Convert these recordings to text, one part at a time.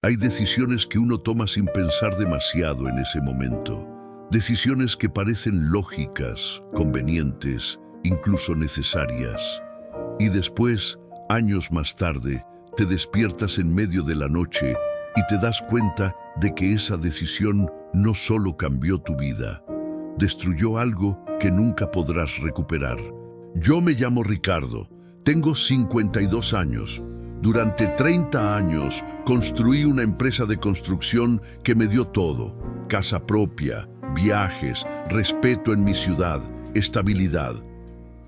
Hay decisiones que uno toma sin pensar demasiado en ese momento. Decisiones que parecen lógicas, convenientes, incluso necesarias. Y después, años más tarde, te despiertas en medio de la noche y te das cuenta de que esa decisión no solo cambió tu vida, destruyó algo que nunca podrás recuperar. Yo me llamo Ricardo, tengo 52 años. Durante 30 años construí una empresa de construcción que me dio todo: casa propia, viajes, respeto en mi ciudad, estabilidad.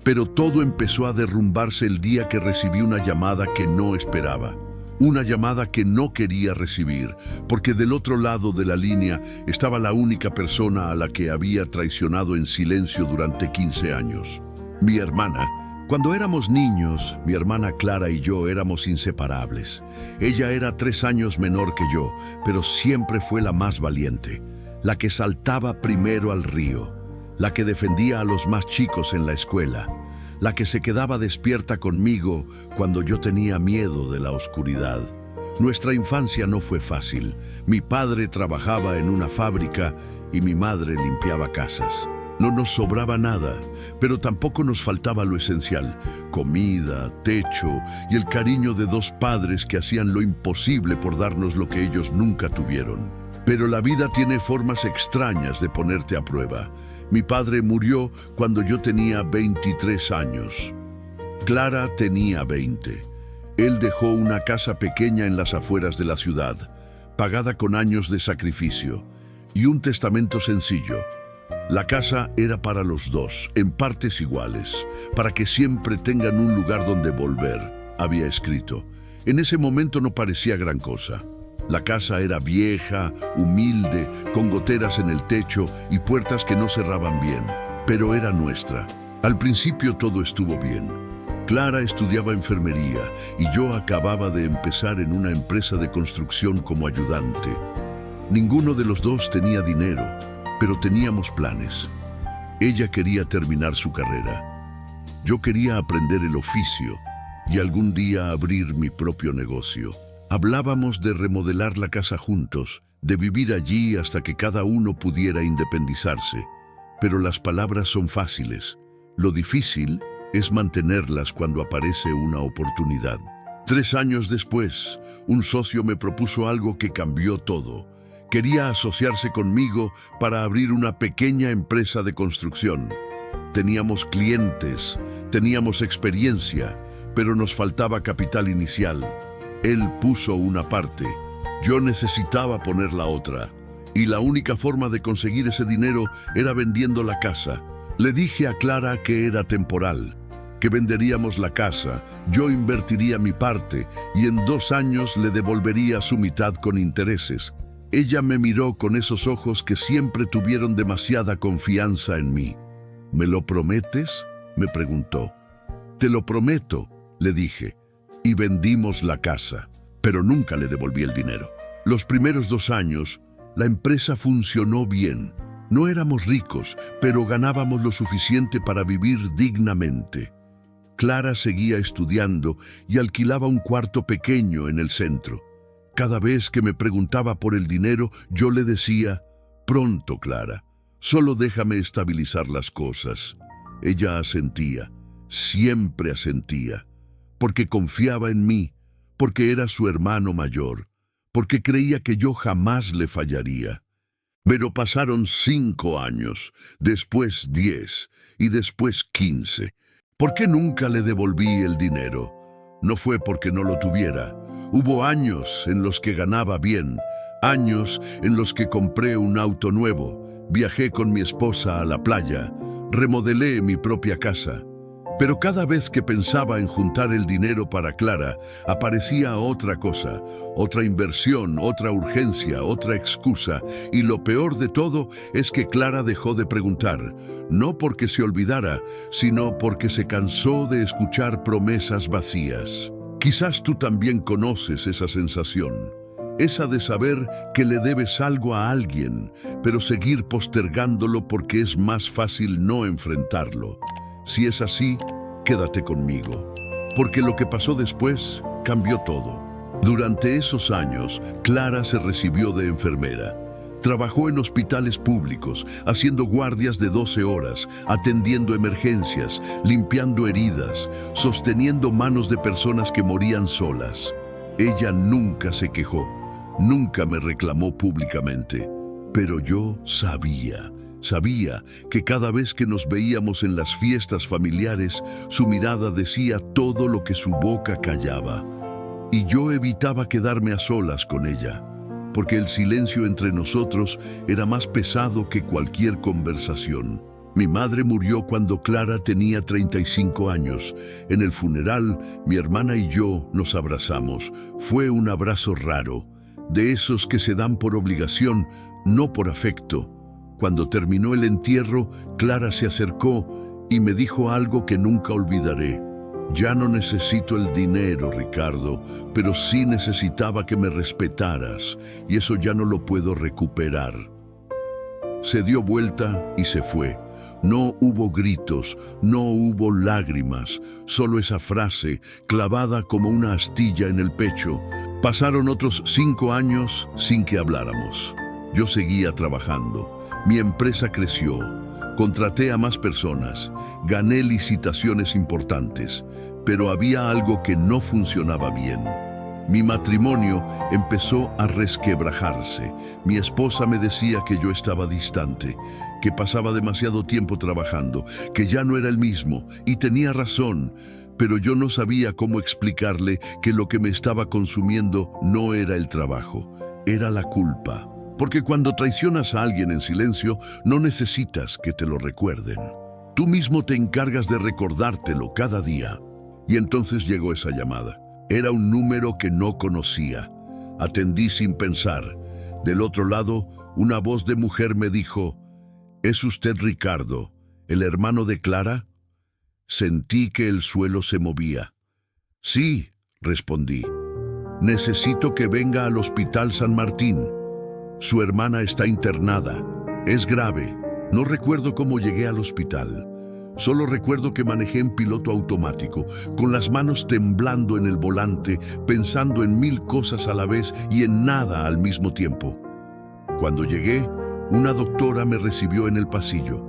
Pero todo empezó a derrumbarse el día que recibí una llamada que no esperaba. Una llamada que no quería recibir, porque del otro lado de la línea estaba la única persona a la que había traicionado en silencio durante 15 años. Mi hermana. Cuando éramos niños, mi hermana Clara y yo éramos inseparables. Ella era 3 años menor que yo, pero siempre fue la más valiente, la que saltaba primero al río, la que defendía a los más chicos en la escuela, la que se quedaba despierta conmigo cuando yo tenía miedo de la oscuridad. Nuestra infancia no fue fácil. Mi padre trabajaba en una fábrica y mi madre limpiaba casas. No nos sobraba nada, pero tampoco nos faltaba lo esencial: comida, techo y el cariño de 2 padres que hacían lo imposible por darnos lo que ellos nunca tuvieron. Pero la vida tiene formas extrañas de ponerte a prueba. Mi padre murió cuando yo tenía 23 años. Clara tenía 20. Él dejó una casa pequeña en las afueras de la ciudad, pagada con años de sacrificio, y un testamento sencillo. La casa era para los 2, en partes iguales, para que siempre tengan un lugar donde volver, había escrito. En ese momento no parecía gran cosa. La casa era vieja, humilde, con goteras en el techo y puertas que no cerraban bien, pero era nuestra. Al principio todo estuvo bien. Clara estudiaba enfermería y yo acababa de empezar en una empresa de construcción como ayudante. Ninguno de los 2 tenía dinero, pero teníamos planes. Ella quería terminar su carrera. Yo quería aprender el oficio y algún día abrir mi propio negocio. Hablábamos de remodelar la casa juntos, de vivir allí hasta que cada uno pudiera independizarse. Pero las palabras son fáciles. Lo difícil es mantenerlas cuando aparece una oportunidad. 3 años después, un socio me propuso algo que cambió todo. Quería asociarse conmigo para abrir una pequeña empresa de construcción. Teníamos clientes, teníamos experiencia, pero nos faltaba capital inicial. Él puso una parte, yo necesitaba poner la otra, y la única forma de conseguir ese dinero era vendiendo la casa. Le dije a Clara que era temporal, que venderíamos la casa, yo invertiría mi parte y en 2 años le devolvería su mitad con intereses. Ella me miró con esos ojos que siempre tuvieron demasiada confianza en mí. ¿Me lo prometes?, me preguntó. Te lo prometo, le dije. Y vendimos la casa, pero nunca le devolví el dinero. Los primeros 2 años, la empresa funcionó bien. No éramos ricos, pero ganábamos lo suficiente para vivir dignamente. Clara seguía estudiando y alquilaba un cuarto pequeño en el centro. Cada vez que me preguntaba por el dinero, yo le decía: pronto, Clara, solo déjame estabilizar las cosas. Ella asentía, siempre asentía, porque confiaba en mí, porque era su hermano mayor, porque creía que yo jamás le fallaría. Pero pasaron 5 años, después 10 y después 15. ¿Por qué nunca le devolví el dinero? No fue porque no lo tuviera. Hubo años en los que ganaba bien, años en los que compré un auto nuevo, viajé con mi esposa a la playa, remodelé mi propia casa. Pero cada vez que pensaba en juntar el dinero para Clara, aparecía otra cosa, otra inversión, otra urgencia, otra excusa. Y lo peor de todo es que Clara dejó de preguntar, no porque se olvidara, sino porque se cansó de escuchar promesas vacías. Quizás tú también conoces esa sensación, esa de saber que le debes algo a alguien, pero seguir postergándolo porque es más fácil no enfrentarlo. Si es así, quédate conmigo, porque lo que pasó después cambió todo. Durante esos años, Clara se recibió de enfermera. Trabajó en hospitales públicos, haciendo guardias de 12 horas, atendiendo emergencias, limpiando heridas, sosteniendo manos de personas que morían solas. Ella nunca se quejó, nunca me reclamó públicamente, pero yo sabía que cada vez que nos veíamos en las fiestas familiares, su mirada decía todo lo que su boca callaba. Y yo evitaba quedarme a solas con ella, porque el silencio entre nosotros era más pesado que cualquier conversación. Mi madre murió cuando Clara tenía 35 años. En el funeral, mi hermana y yo nos abrazamos. Fue un abrazo raro, de esos que se dan por obligación, no por afecto. Cuando terminó el entierro, Clara se acercó y me dijo algo que nunca olvidaré. Ya no necesito el dinero, Ricardo, pero sí necesitaba que me respetaras, y eso ya no lo puedo recuperar. Se dio vuelta y se fue. No hubo gritos, no hubo lágrimas, solo esa frase clavada como una astilla en el pecho. Pasaron otros 5 años sin que habláramos. Yo seguía trabajando. Mi empresa creció. Contraté a más personas, gané licitaciones importantes, pero había algo que no funcionaba bien. Mi matrimonio empezó a resquebrajarse. Mi esposa me decía que yo estaba distante, que pasaba demasiado tiempo trabajando, que ya no era el mismo, y tenía razón, pero yo no sabía cómo explicarle que lo que me estaba consumiendo no era el trabajo, era la culpa. Porque cuando traicionas a alguien en silencio, no necesitas que te lo recuerden. Tú mismo te encargas de recordártelo cada día. Y entonces llegó esa llamada. Era un número que no conocía. Atendí sin pensar. Del otro lado, una voz de mujer me dijo: ¿Es usted Ricardo, el hermano de Clara? Sentí que el suelo se movía. Sí, respondí. Necesito que venga al Hospital San Martín. Su hermana está internada. Es grave. No recuerdo cómo llegué al hospital. Solo recuerdo que manejé en piloto automático, con las manos temblando en el volante, pensando en 1000 cosas a la vez y en nada al mismo tiempo. Cuando llegué, una doctora me recibió en el pasillo.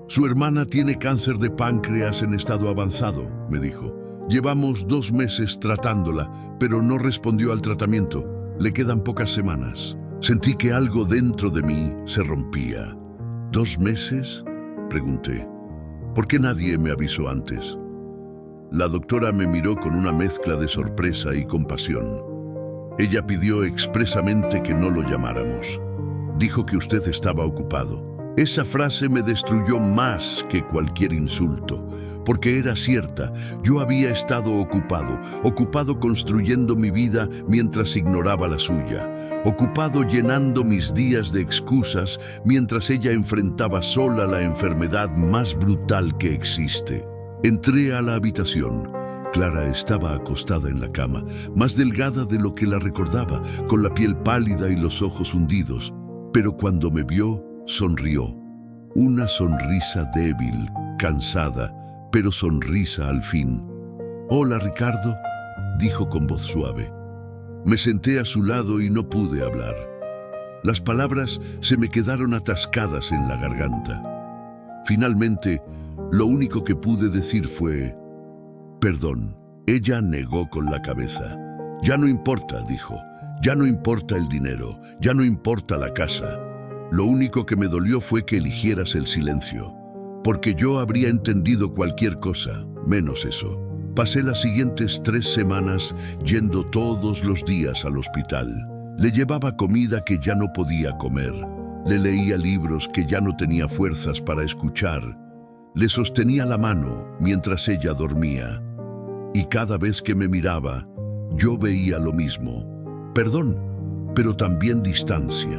Su hermana tiene cáncer de páncreas en estado avanzado, me dijo. Llevamos 2 meses tratándola, pero no respondió al tratamiento. Le quedan pocas semanas. Sentí que algo dentro de mí se rompía. ¿2 meses? Pregunté. ¿Por qué nadie me avisó antes? La doctora me miró con una mezcla de sorpresa y compasión. Ella pidió expresamente que no lo llamáramos. Dijo que usted estaba ocupado. Esa frase me destruyó más que cualquier insulto, porque era cierta. Yo había estado ocupado construyendo mi vida mientras ignoraba la suya, ocupado llenando mis días de excusas mientras ella enfrentaba sola la enfermedad más brutal que existe. Entré a la habitación. Clara estaba acostada en la cama, más delgada de lo que la recordaba, con la piel pálida y los ojos hundidos. Pero cuando me vio, sonrió. Una sonrisa débil, cansada, pero sonrisa al fin. «Hola, Ricardo», dijo con voz suave. Me senté a su lado y no pude hablar. Las palabras se me quedaron atascadas en la garganta. Finalmente, lo único que pude decir fue: «Perdón». Ella negó con la cabeza. «Ya no importa», dijo. «Ya no importa el dinero, ya no importa la casa. Lo único que me dolió fue que eligieras el silencio, porque yo habría entendido cualquier cosa, menos eso». Pasé las siguientes 3 semanas yendo todos los días al hospital. Le llevaba comida que ya no podía comer. Le leía libros que ya no tenía fuerzas para escuchar. Le sostenía la mano mientras ella dormía. Y cada vez que me miraba, yo veía lo mismo. Perdón, pero también distancia.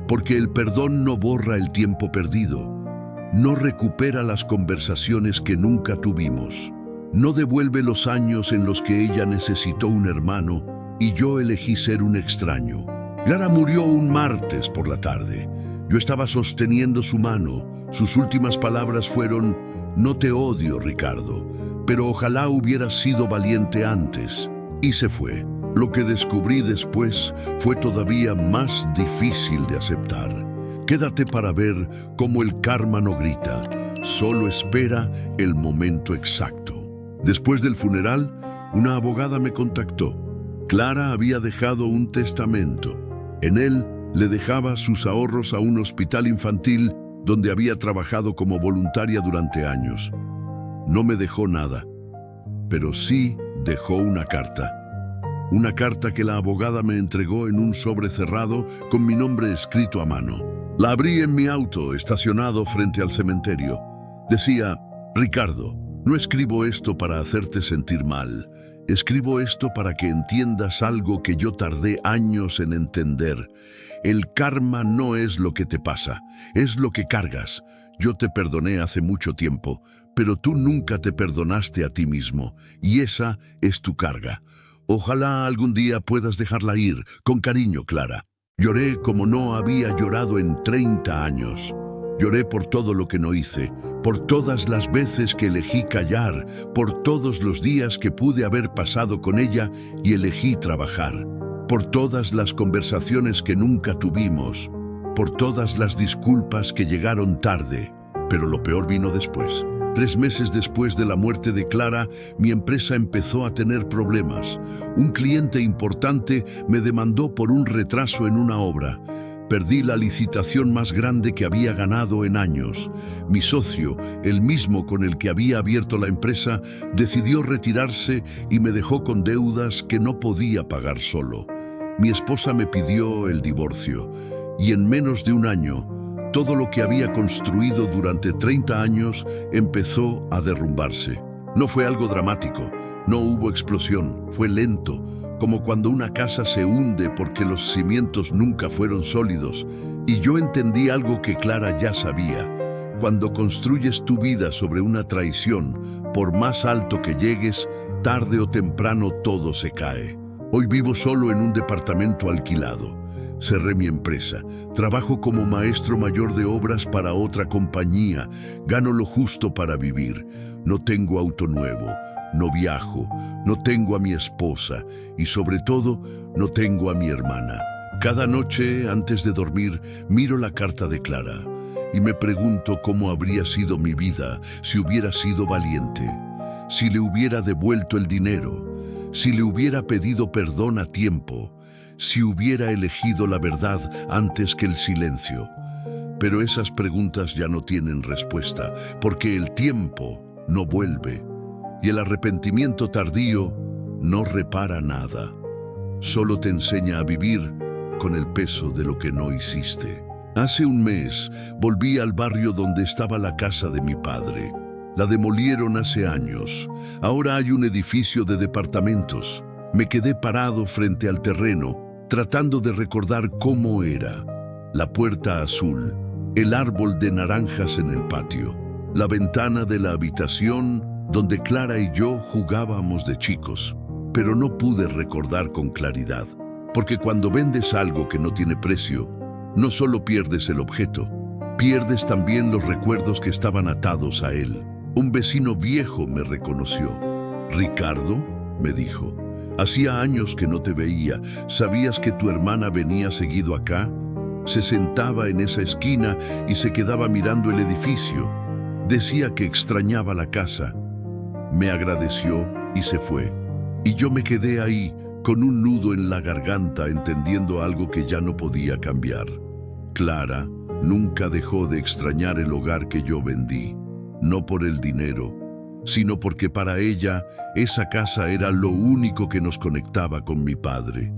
Porque el perdón no borra el tiempo perdido. No recupera las conversaciones que nunca tuvimos. No devuelve los años en los que ella necesitó un hermano y yo elegí ser un extraño. Clara murió un martes por la tarde. Yo estaba sosteniendo su mano. Sus últimas palabras fueron: «No te odio, Ricardo, pero ojalá hubieras sido valiente antes». Y se fue. Lo que descubrí después fue todavía más difícil de aceptar. Quédate para ver cómo el karma no grita, solo espera el momento exacto. Después del funeral, una abogada me contactó. Clara había dejado un testamento. En él le dejaba sus ahorros a un hospital infantil donde había trabajado como voluntaria durante años. No me dejó nada, pero sí dejó una carta. Una carta que la abogada me entregó en un sobre cerrado con mi nombre escrito a mano. La abrí en mi auto, estacionado frente al cementerio. Decía: Ricardo, no escribo esto para hacerte sentir mal. Escribo esto para que entiendas algo que yo tardé años en entender. El karma no es lo que te pasa, es lo que cargas. Yo te perdoné hace mucho tiempo, pero tú nunca te perdonaste a ti mismo, y esa es tu carga. Ojalá algún día puedas dejarla ir. Con cariño, Clara. Lloré como no había llorado en 30 años. Lloré por todo lo que no hice, por todas las veces que elegí callar, por todos los días que pude haber pasado con ella y elegí trabajar, por todas las conversaciones que nunca tuvimos, por todas las disculpas que llegaron tarde. Pero lo peor vino después. 3 meses después de la muerte de Clara, mi empresa empezó a tener problemas. Un cliente importante me demandó por un retraso en una obra. Perdí la licitación más grande que había ganado en años. Mi socio, el mismo con el que había abierto la empresa, decidió retirarse y me dejó con deudas que no podía pagar solo. Mi esposa me pidió el divorcio y en menos de un año, todo lo que había construido durante 30 años empezó a derrumbarse. No fue algo dramático, no hubo explosión, fue lento, como cuando una casa se hunde porque los cimientos nunca fueron sólidos. Y yo entendí algo que Clara ya sabía. Cuando construyes tu vida sobre una traición, por más alto que llegues, tarde o temprano todo se cae. Hoy vivo solo en un departamento alquilado. Cerré mi empresa. Trabajo como maestro mayor de obras para otra compañía. Gano lo justo para vivir. No tengo auto nuevo. No viajo. No tengo a mi esposa. Y sobre todo, no tengo a mi hermana. Cada noche, antes de dormir, miro la carta de Clara y me pregunto cómo habría sido mi vida si hubiera sido valiente, si le hubiera devuelto el dinero, si le hubiera pedido perdón a tiempo, si hubiera elegido la verdad antes que el silencio. Pero esas preguntas ya no tienen respuesta, porque el tiempo no vuelve y el arrepentimiento tardío no repara nada. Solo te enseña a vivir con el peso de lo que no hiciste. Hace un mes volví al barrio donde estaba la casa de mi padre. La demolieron hace años. Ahora hay un edificio de departamentos. Me quedé parado frente al terreno, tratando de recordar cómo era. La puerta azul, el árbol de naranjas en el patio, la ventana de la habitación donde Clara y yo jugábamos de chicos. Pero no pude recordar con claridad, porque cuando vendes algo que no tiene precio, no solo pierdes el objeto, pierdes también los recuerdos que estaban atados a él. Un vecino viejo me reconoció. «Ricardo», me dijo, «hacía años que no te veía. ¿Sabías que tu hermana venía seguido acá?» Se sentaba en esa esquina y se quedaba mirando el edificio. Decía que extrañaba la casa. Me agradeció y se fue. Y yo me quedé ahí, con un nudo en la garganta, entendiendo algo que ya no podía cambiar. Clara nunca dejó de extrañar el hogar que yo vendí, no por el dinero, sino porque para ella esa casa era lo único que nos conectaba con mi padre.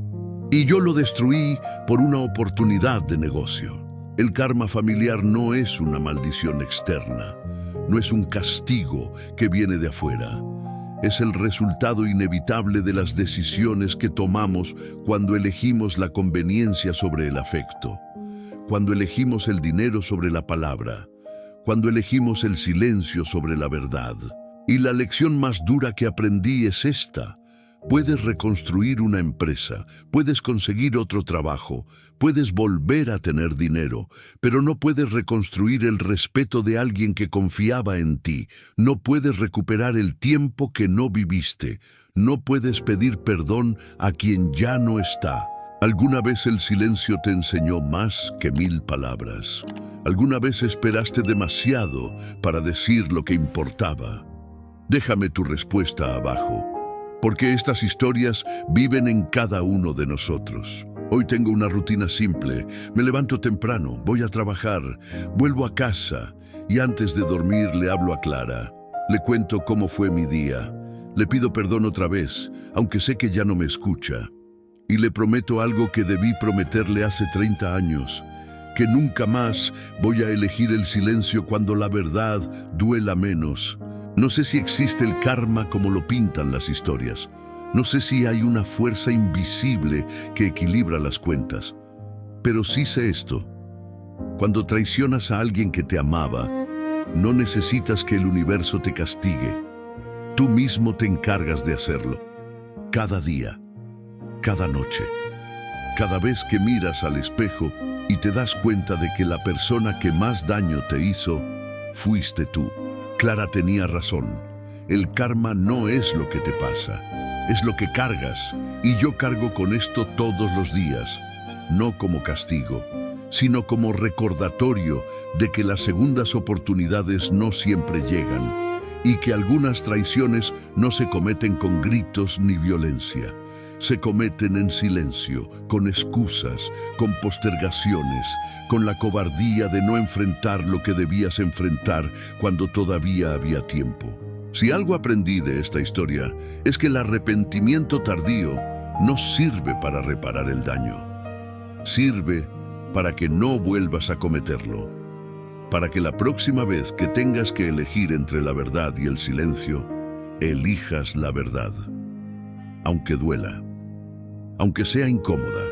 Y yo lo destruí por una oportunidad de negocio. El karma familiar no es una maldición externa, no es un castigo que viene de afuera. Es el resultado inevitable de las decisiones que tomamos cuando elegimos la conveniencia sobre el afecto, cuando elegimos el dinero sobre la palabra, cuando elegimos el silencio sobre la verdad. Y la lección más dura que aprendí es esta: puedes reconstruir una empresa, puedes conseguir otro trabajo, puedes volver a tener dinero, pero no puedes reconstruir el respeto de alguien que confiaba en ti, no puedes recuperar el tiempo que no viviste, No puedes pedir perdón a quien ya no está. ¿Alguna vez el silencio te enseñó más que 1000 palabras? ¿Alguna vez esperaste demasiado para decir lo que importaba? Déjame tu respuesta abajo, porque estas historias viven en cada uno de nosotros. Hoy tengo una rutina simple. Me levanto temprano, voy a trabajar, vuelvo a casa y antes de dormir le hablo a Clara. Le cuento cómo fue mi día. Le pido perdón otra vez, aunque sé que ya no me escucha. Y le prometo algo que debí prometerle hace 30 años, que nunca más voy a elegir el silencio cuando la verdad duela menos. No sé si existe el karma como lo pintan las historias. No sé si hay una fuerza invisible que equilibra las cuentas. Pero sí sé esto. Cuando traicionas a alguien que te amaba, no necesitas que el universo te castigue. Tú mismo te encargas de hacerlo. Cada día, cada noche, cada vez que miras al espejo y te das cuenta de que la persona que más daño te hizo fuiste tú. Clara tenía razón. El karma no es lo que te pasa, es lo que cargas. Y yo cargo con esto todos los días, no como castigo, sino como recordatorio de que las segundas oportunidades no siempre llegan y que algunas traiciones no se cometen con gritos ni violencia. Se cometen en silencio, con excusas, con postergaciones, con la cobardía de no enfrentar lo que debías enfrentar cuando todavía había tiempo. Si algo aprendí de esta historia es que el arrepentimiento tardío no sirve para reparar el daño. Sirve para que no vuelvas a cometerlo. Para que la próxima vez que tengas que elegir entre la verdad y el silencio, elijas la verdad. Aunque duela, aunque sea incómoda,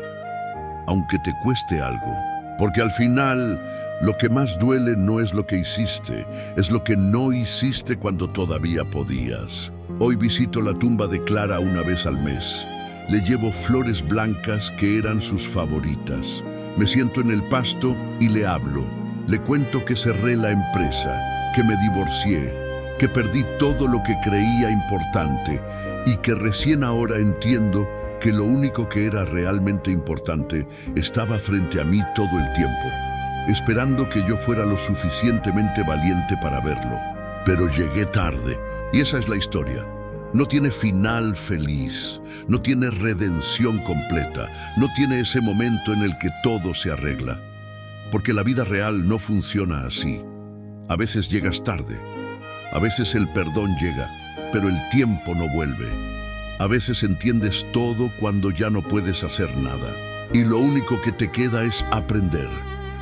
aunque te cueste algo. Porque al final, lo que más duele no es lo que hiciste, es lo que no hiciste cuando todavía podías. Hoy visito la tumba de Clara una vez al mes. Le llevo flores blancas que eran sus favoritas. Me siento en el pasto y le hablo. Le cuento que cerré la empresa, que me divorcié, que perdí todo lo que creía importante y que recién ahora entiendo que lo único que era realmente importante estaba frente a mí todo el tiempo, esperando que yo fuera lo suficientemente valiente para verlo. Pero llegué tarde, y esa es la historia. No tiene final feliz, no tiene redención completa, no tiene ese momento en el que todo se arregla. Porque la vida real no funciona así. A veces llegas tarde, a veces el perdón llega, pero el tiempo no vuelve. A veces entiendes todo cuando ya no puedes hacer nada. Y lo único que te queda es aprender,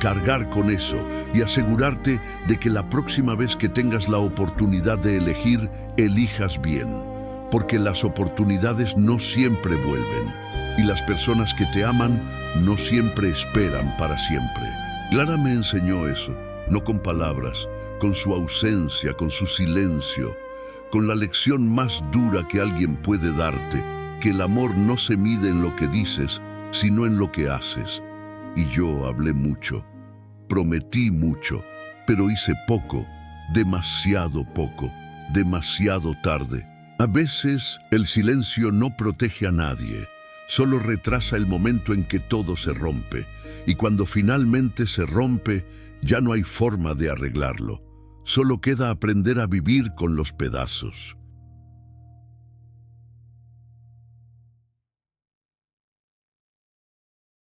cargar con eso y asegurarte de que la próxima vez que tengas la oportunidad de elegir, elijas bien. Porque las oportunidades no siempre vuelven y las personas que te aman no siempre esperan para siempre. Clara me enseñó eso, no con palabras, con su ausencia, con su silencio, con la lección más dura que alguien puede darte, que el amor no se mide en lo que dices, sino en lo que haces. Y yo hablé mucho, prometí mucho, pero hice poco, demasiado tarde. A veces el silencio no protege a nadie, solo retrasa el momento en que todo se rompe, y cuando finalmente se rompe, ya no hay forma de arreglarlo. Solo queda aprender a vivir con los pedazos.